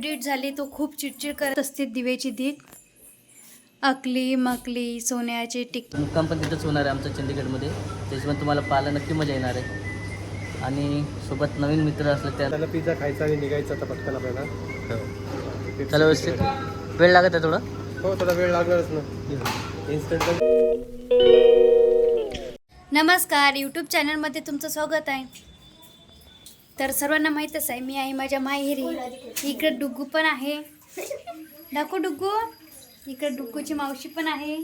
Date झाली तो खूप चिडचिड करत असते. दिव्याची दीट अकली मकली सोन्याचे टिक मुक्काम पण तिथंच होणार आहे आमचं चंदीगडमध्ये. त्याच्यामुळे तुम्हाला पाहायला नक्की मजा येणार आहे. आणि सोबत नवीन मित्र असले त्याला पिझ्झा खायचा आणि निघायचा आता पटकन आपल्याला. त्याला व्यवस्थित वेळ लागत आहे थोडं. हो थोडा वेळ लागणारच ना. इन्स्टंट. नमस्कार, यूट्यूब चॅनलमध्ये तुमचं स्वागत आहे. तर सर्वांना माहीतच आहे मी आहे माझ्या माहेरी. इकडे डुग्गू पण आहे. दाखव डुग्गू. इकडे डुग्गूची मावशी पण आहे.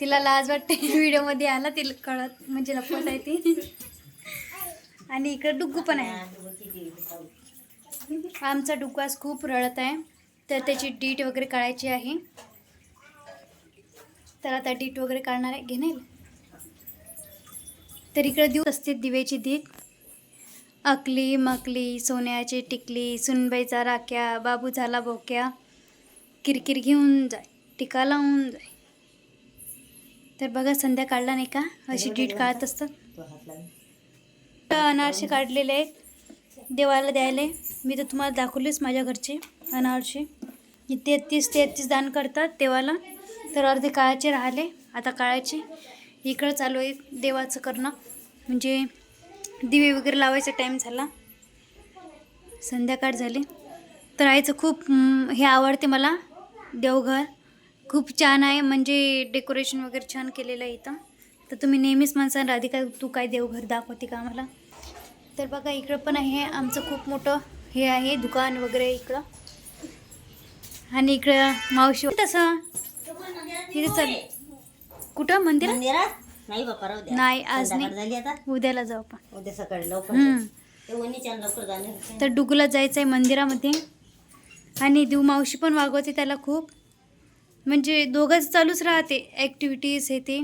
तिला लाज वाटते व्हिडिओमध्ये आला, तिला कळत म्हणजे लपवत आहे ती. आणि इकडे डुग्गू पण आहे. आमचा डुग्गू आज खूप रडत आहे, तर त्याची डीट वगैरे काढायची आहे. तर आता डीट वगैरे काढणार आहे. घेणार तर इकडे देऊ असते दिव्याची दीट अकली मकली सोन्याची टिकली सुनबाईचा राख्या बाबू झाला बोक्या किरकिर घेऊन जाय टिका लावून जाय. तर बघा संध्या काढला नाही का, अशी डीट काढत असतात. अनारसे काढलेले आहेत देवाला द्यायला. मी तर तुम्हाला दाखवलेच माझ्या घरचे अनारसे. 33 दान करतात देवाला. तर अर्धे काळाचे राहिले, आता काळाचे. इकडं चालू आहे देवाचं करणं, म्हणजे दिवे वगैरे लावायचा टाईम झाला, संध्याकाळ झाली. तर आईचं खूप हे आवडते मला. देवघर खूप छान आहे, म्हणजे डेकोरेशन वगैरे छान केलेलं आहे इथं. तर तुम्ही नेहमीच म्हणसान राधिका तू काय देवघर दाखवते का आम्हाला. तर बघा इकडं पण आहे आमचं खूप मोठं हे आहे दुकान वगैरे इकडं. आणि इकडं मावशी तसं इथे चल कुठं मंदिरात नाही बापा राहू द्या. नाही आज झाली नाही, आता. उद्याला जाऊ आपण. उद्या सकाळी लवकर ते वणीच्या लवकर जाणार. तर डुगूला जायचं आहे मंदिरामध्ये. आणि देव मावशी पण वागवते त्याला खूप, म्हणजे दोघंच चालूच राहते ॲक्टिव्हिटीज हे ते.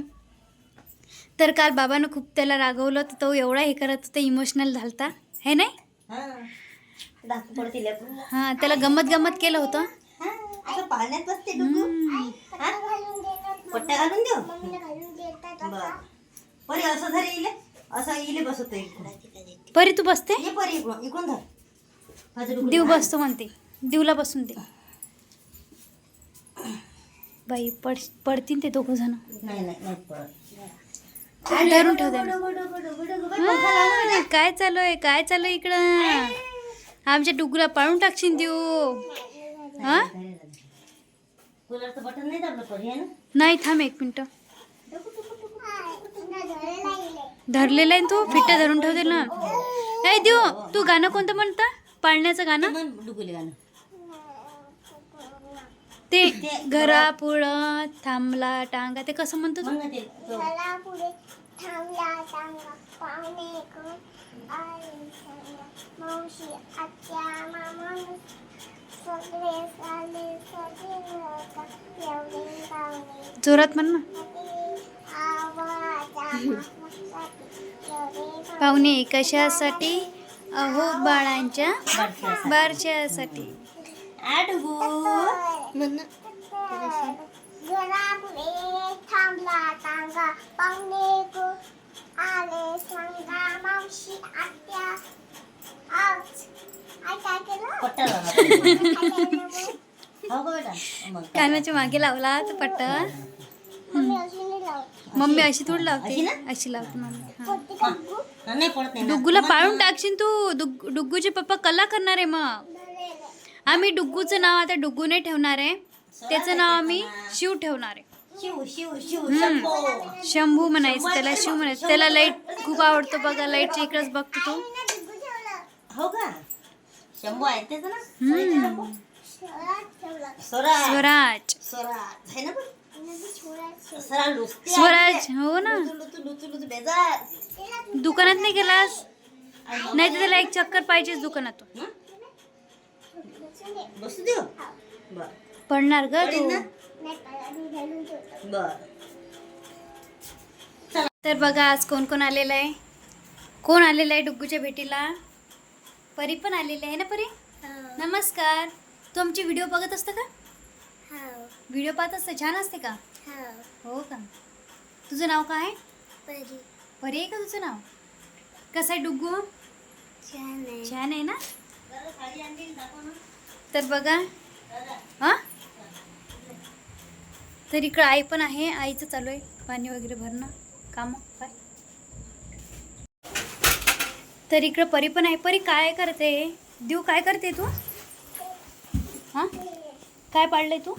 तर काल बाबानं खूप त्याला रागवलं, तर तो एवढा हे करत होता, इमोशनल झालता हे नाही. धाकू पडतील हां त्याला गमत केलं होतं. असं पाण्यात बसते डुगू. पट्ट्या घालून देऊ बर. परी असं धर इले, असं इले बसवतो इकडून. परी तू बसते, ये परी इकडून धर. माझं डुगू देव बसतो म्हणते, देवला बसून दे. बाई पडतील ते दोघं जण. नाही नाही नाही पडत. धरून ठेव त्यांना. काय चालू आहे इकडं. आमच्या डुगूला पाळून टाकशील देऊ. हा कूलरचं बटन नाही दाबलं परी आहे ना. नाही थांब एक मिनटं. धरलेला आहे तो, फिट्ट धरून ठेवते ना. ए देऊ तू गाणं कोणतं म्हणता, पाळण्याचं गाणं डुगुले गाणं ते घरा पुढं थांबला टांगा, ते कसं म्हणतो तू. जोरात म्हण ना. पाहुणे कशासाठी, अहो बाळांच्या बारशासाठी. डुगू पट्टा हो का बेटा. मग कानाच्या मागे लावला तर पट्टा. मम्मी अशी थोडी लावते, अशी लावते मम्मी. हां नाही पडत नाही. डुग्गूला पाळून टाकशील तू. डुग्गूचे पप्पा कला करणार आहे. मग आम्ही डुग्गूचं नाव आता डुग्गू नाही ठेवणार आहे, त्याचं नाव आम्ही शिव ठेवणार आहे. शिव शिव शिव शंभू म्हणायचं त्याला, शिव म्हणायचं त्याला. लाईट खूप आवडतो बघा, लाईटच्या इकडेच बघतो तो. हो का. शंभू आहे त्याच ना. स्वराज स्वराज स्वराज आहे ना. स्वराज हो ना. बेजार दुकानात नाही गेलास, नाही तर त्याला एक चक्कर पाहिजेच दुकानातून. बसू देऊ बर. पडणार ग तू. बर. तर बघा आज कोण कोण आलेलं आहे. कोण आलेलं आहे डुग्गूच्या भेटीला. परी पण आलेली आहे ना. परी नमस्कार. तू आमचे व्हिडिओ बघत असतं का. व्हिडिओ पाहत असतं, छान असते का. हो का. तुझं नाव काय. परी आहे का तुझं नाव. कसं आहे डुग्गू. छान आहे ना. तर बघा हां, तर इकडं आई पण आहे. आईचं चालू आहे पाणी वगैरे भरणं कामं काय. तर इकडं परी पण आहे. परी काय करते? देऊ काय करते तू? हां, काय पाडलंय तू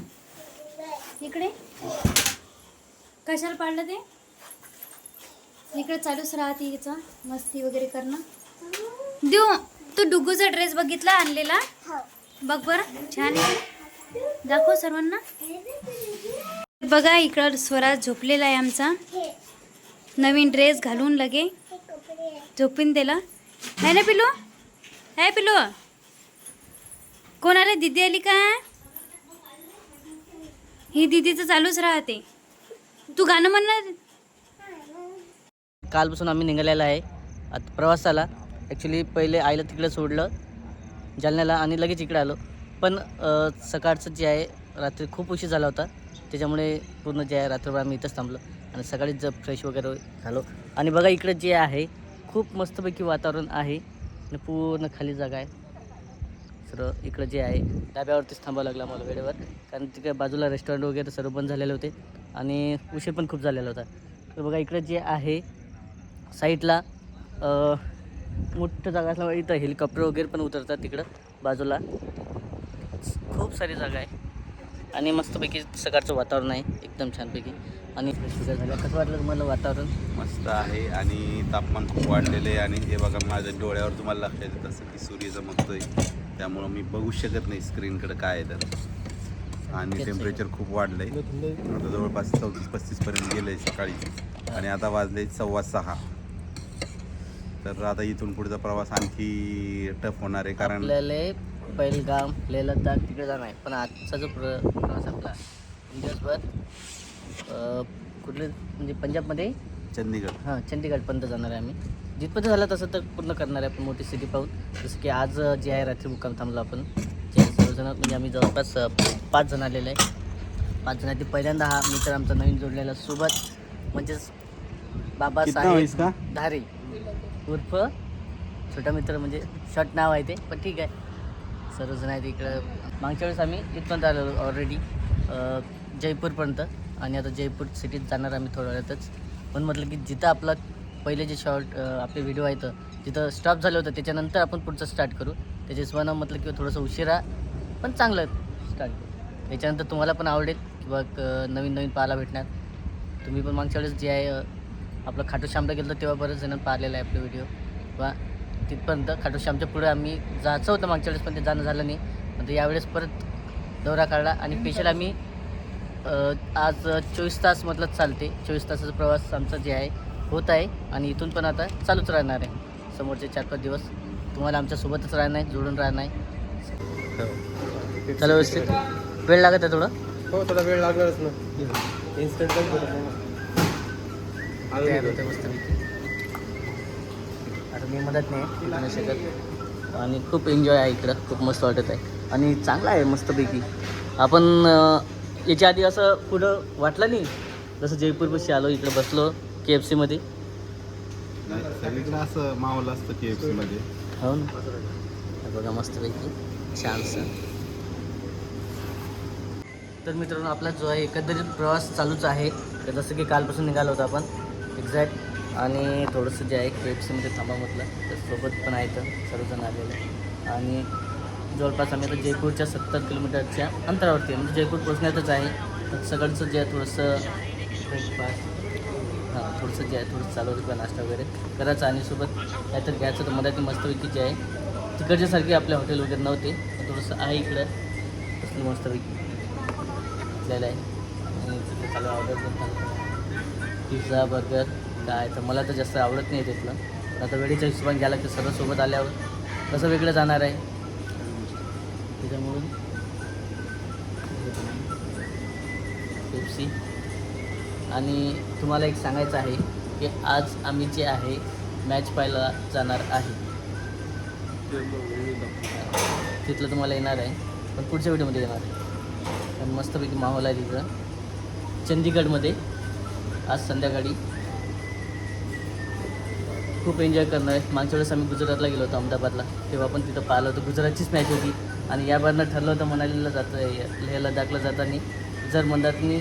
इकडे? कशाला पाडलं ते? इकडे चालूच राहते हिचं मस्ती वगैरे करणं. देऊ, तू डुग्गूचा ड्रेस बघितला आणलेला? बघ बरं, छान आहे. दाखव सर्वांना. बघा इकडं स्वराज झोपलेला आहे आमचा. नवीन ड्रेस घालून लगे झोपून दिला. है ना पिलू? है पिलू? कोण आले? दीदी आली का? ही दीदीचं चालूच राहते. तू गाणं म्हणणार? कालपासून आम्ही निघालेला आहे आता प्रवासाला. ॲक्च्युली पहिले आईला तिकडे सोडलं जालन्याला आणि लगेच इकडे आलो. पण सकाळचं जे आहे रात्री खूप उशीर झाला होता, त्याच्यामुळे पूर्ण जे आहे रात्रभर आम्ही इथंच थांबलो आणि सकाळीच जर फ्रेश वगैरे झालो. आणि बघा इकडे जे आहे खूप मस्तपैकी वातावरण आहे आणि पूर्ण खाली जागा आहे. सर्व इकडं जे आहे डाब्यावरतीच थांबावं लागलं मला वेळेवर, कारण तिकडे बाजूला रेस्टॉरंट वगैरे सर्व बंद झालेले होते आणि उशीर पण खूप झालेला होता. तर बघा इकडे जे आहे साईडला मोठं जागा असल्यामुळे इथं हेलिकॉप्टर वगैरे पण उतरतात. तिकडं बाजूला खूप सारी जागा आहे आणि मस्तपैकी सकाळचं वातावरण आहे एकदम छानपैकी. आणि कसं वाटलं तुम्हाला वातावरण? मस्त आहे आणि तापमान खूप वाढलेलं आहे. आणि हे बघा माझ्या डोळ्यावर तुम्हाला लक्षात येतं तसं की सूर्य चमकतोय, त्यामुळं मी बघू शकत नाही स्क्रीनकडे काय आहे तर. आणि टेम्परेचर खूप वाढलं आहे, आता जवळपास 34-35 पर्यंत गेलं आहे सकाळी आणि आता वाजले 6:15. तर आता इथून पुढचा प्रवास आणखी टफ होणार आहे, कारण आपल्याला पहिलगाम लेह लडाख तिकडे जाणार आहे. पण आजचा जो प्रवास आपला दिवसभर कुठले म्हणजे पंजाबमध्ये चंदीगड चंदीगडपर्यंत जाणार आहे आम्ही. जिथपर्यंत झालं तसं तर पूर्ण करणार आहे आपण मोठी सिटी पाहून. जसं की आज जे आहे रात्री मुक्काम थांबलो आपण जे सर्वजण, म्हणजे आम्ही जवळपास 5 जण आलेले आहे. 5 जणांची पहिल्यांदा हा मित्र आमचा नवीन जोडलेला सोबत, म्हणजेच बाबासाहेब धारे उर्फ छोटा मित्र, म्हणजे शॉर्ट नाव आहे ते, पण ठीक आहे. सर्वजण आहेत इकडं. मागच्या वेळेस आम्ही इथपर्यंत आलेलो ऑलरेडी जयपूरपर्यंत आणि आता जयपूर सिटीत जाणार आम्ही थोड्या वेळातच. पण म्हटलं की जिथं आपला पहिले जे शॉर्ट आपले व्हिडिओ आहेत जिथं स्टॉप झालं होतं त्याच्यानंतर आपण पुढचं स्टार्ट करू. त्याच्या हिशोबानं म्हटलं की थोडंसं उशिरा पण चांगलं स्टार्ट करू. त्याच्यानंतर तुम्हाला पण आवडेल किंवा नवीन नवीन पाहायला भेटणार. तुम्ही पण मागच्या वेळेस जे आहे आपलं खाटू श्यामला गेलं तेव्हा बरेच जण पाहिलेलं आहे आपले व्हिडिओ किंवा तिथपर्यंत. खाटू श्यामच्या पुढे आम्ही जायचं होतं मागच्या वेळेस पण ते जाणं झालं नाही. नंतर यावेळेस परत दौरा काढला आणि स्पेशल आम्ही आज 24 तास म्हटलं चालते. 24 तासाचा प्रवास आमचा जे आहे होत आहे आणि इथून पण आता चालूच राहणार आहे. समोरचे 4-5 दिवस तुम्हाला आमच्यासोबतच राहणं आहे, जोडून राहणं आहे. चला व्यवस्थित. वेळ लागत आहे थोडं? हो, थोडा वेळ लागणारच ना, इन्स्टंट तयार होते मस्तपैकी. आता मी मदत नाही शकत आणि खूप एन्जॉय आहे इकडं, खूप मस्त वाटत आहे आणि चांगलं आहे मस्तपैकी. आपण याच्या आधी असं पुढं वाटलं नाही, जसं जयपूरपाशी आलो इकडं बसलो KFC मध्ये. सगळीकडे असं माहोल असतं KFC मध्ये. हो ना, बघा मस्तपैकी छानसं. तर मित्रांनो आपला जो आहे एकंदरीत प्रवास चालूच आहे. तर जसं की कालपासून निघालो होतो आपण एक्झॅक्ट, आणि थोडंसं जे आहे KFC मध्ये थांबा म्हटलं तर सोबत पण आहेत सर्वजण आलेले. आणि जवळपास आम्ही आता जयपूरच्या 70 किलोमीटरच्या अंतरावरती, म्हणजे जयपूर पोचण्यातच आहे. तर सगळंचं जे आहे थोडंसं ब्रेकफास्ट थोडंसं जे आहे थोडंसं चालू होतं, नाश्ता वगैरे करायचं आणि सोबत काहीतरी घ्यायचं. तर मराठी मस्तपैकी जे आहे तिकडच्यासारखे आपले हॉटेल वगैरे नव्हते, थोडंसं आहे इकडं कसं मस्तपैकी आपल्याला आहे. आणि तिथे चालू ऑर्डर पण चालू पिझ्झा बर्गर काय. तर मला तर जास्त आवडत नाही तिथलं, पण आता वेळेच्या हिशोबाने घ्यायला लागतं. सर्व सोबत आल्यावर कसं वेगळं जाणार आहे त्याच्यामुळं KFC. आणि तुम्हाला एक सांगायचं आहे की आज आम्ही जे आहे मॅच पाहायला जाणार आहे. तिथलं तुम्हाला येणार आहे, पण पुढच्या व्हिडिओमध्ये येणार आहे. पण मस्तपैकी माहोल आहे तिथं चंदीगडमध्ये आज संध्याकाळी. खूप एन्जॉय करणार आहे. मागच्या वेळेस आम्ही गुजरातला गेलो होतो, अहमदाबादला, तेव्हा पण तिथं पाहिलं होतं. गुजरातचीच मॅच होती आणि या बारनं ठरलं होतं मनालीला जातं लेह लडाखला जाताना जर मंदातनी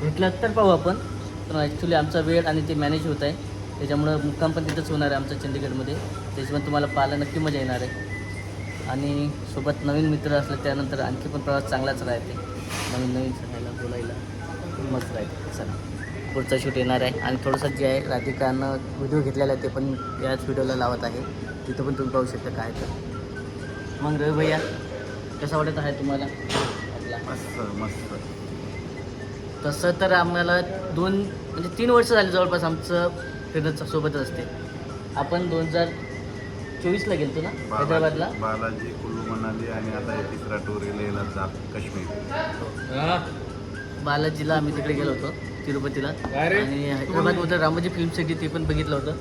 भेटलं तर पाहू आपण. पण ॲक्च्युली आमचा वेळ आणि ते मॅनेज होत आहे, त्याच्यामुळं मुक्काम पण तिथंच होणार आहे आमचं चंदीगडमध्ये. त्याच्यामुळे तुम्हाला पाहायला नक्की मजा येणार आहे. आणि सोबत नवीन मित्र असले त्यानंतर आणखी पण प्रवास चांगलाच राहते. नवीन सगळ्याला बोलायला मस्त राहते. चला पुढचा शूट येणार आहे. आणि थोडंसं जे आहे राधिकानं व्हिडिओ घेतलेला आहे ते पण याच व्हिडिओला लावत आहे, तिथं पण तुम्ही पाहू शकता काय तर. मग रवी भैया कसं वाटत आहे तुम्हाला आपला? मस्त मस्त. तसं तर आम्हाला 3 वर्ष झाले जवळपास आमचं फिरणं सोबतच असते. आपण 2024ला गेलो ना हैदराबादला. बालाजी, कुल्लू मनाली आणि आता हे तिसरा टूर लेह लडाख काश्मीर. बालाजीला आम्ही तिकडे गेलो होतो, तिरुपतीला. आणि हैदराबादमध्ये रामोजी फिल्म सिटी ते पण बघितलं होतं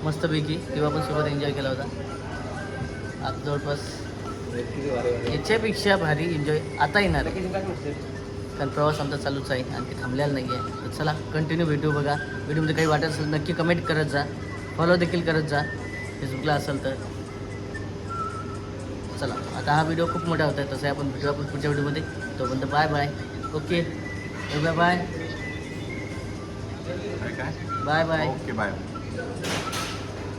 मस्तपैकी, तेव्हा पण सोबत एन्जॉय केला होता. आता जवळपास याच्यापेक्षा भारी एन्जॉय आता येणार आहे, कारण प्रवास आमचा चालूच आहे आणि ते थांबलेला नाही आहे. तर चला कंटिन्यू व्हिडिओ बघा. व्हिडिओमध्ये काही वाटत असेल नक्की कमेंट करत जा, फॉलो देखील करत जा फेसबुकला असेल तर. चला आता हा व्हिडिओ खूप मोठा होता आहे, तसं आपण भेटू आपण पुढच्या व्हिडिओमध्ये. तोपर्यंत bye bye. Okay bye bye काय बाय बाय. Okay bye.